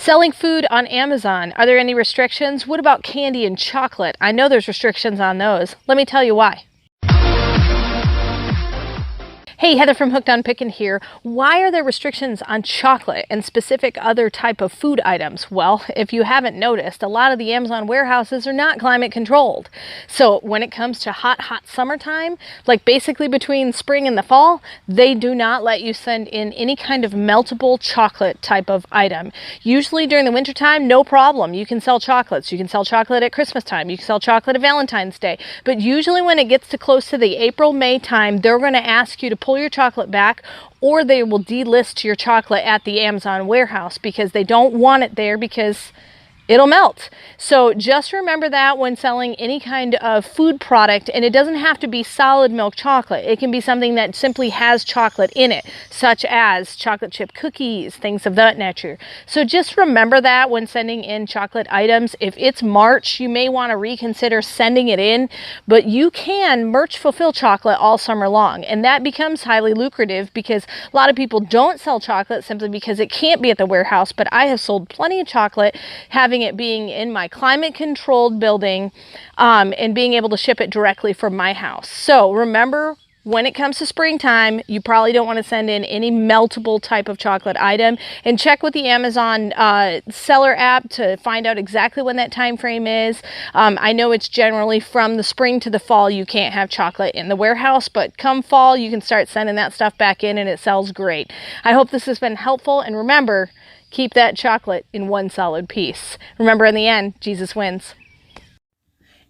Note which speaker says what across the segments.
Speaker 1: Selling food on Amazon, are there any restrictions? What about candy and chocolate? I know there's restrictions on those. Let me tell you why. Hey, Heather from Hooked on Pickin here. Why are there restrictions on chocolate and specific other type of food items? Well, if you haven't noticed, a lot of the Amazon warehouses are not climate controlled. So when it comes to hot summertime, like basically between spring and the fall, they do not let you send in any kind of meltable chocolate type of item. Usually during the wintertime, no problem. You can sell chocolates. You can sell chocolate at Christmas time. You can sell chocolate at Valentine's Day. But usually when it gets to close to the April-May time, they're going to ask you to pull your chocolate back, or they will delist your chocolate at the Amazon warehouse because they don't want it there because it'll melt. So just remember that when selling any kind of food product, and it doesn't have to be solid milk chocolate. It can be something that simply has chocolate in it, such as chocolate chip cookies, things of that nature. So just remember that when sending in chocolate items. If it's March, you may want to reconsider sending it in, but you can merch fulfill chocolate all summer long, and that becomes highly lucrative because a lot of people don't sell chocolate simply because it can't be at the warehouse. But I have sold plenty of chocolate, having it being in my climate controlled building and being able to ship it directly from my house. So remember, when it comes to springtime, you probably don't want to send in any meltable type of chocolate item, and check with the Amazon seller app to find out exactly when that time frame is. I know it's generally from the spring to the fall you can't have chocolate in the warehouse, but come fall you can start sending that stuff back in and it sells great. I hope this has been helpful, and remember, keep that chocolate in one solid piece. Remember, in the end, Jesus wins.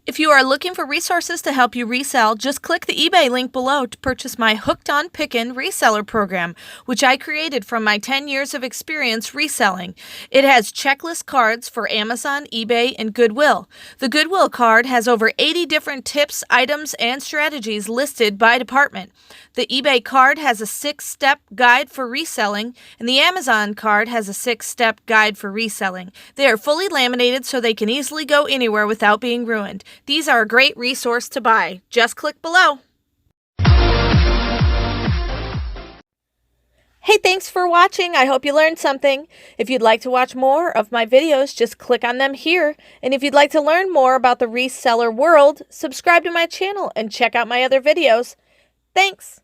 Speaker 2: If you are looking for resources to help you resell, just click the eBay link below to purchase my Hooked on Pickin Reseller program, which I created from my 10 years of experience reselling. It has checklist cards for Amazon, eBay, and Goodwill. The Goodwill card has over 80 different tips, items, and strategies listed by department. The eBay card has a 6-step guide for reselling, and the Amazon card has a 6-step guide for reselling. They are fully laminated so they can easily go anywhere without being ruined. These are a great resource to buy. Just click below. Hey, thanks for watching. I hope you learned something. If you'd like to watch more of my videos, just click on them here. And if you'd like to learn more about the reseller world, subscribe to my channel and check out my other videos. Thanks.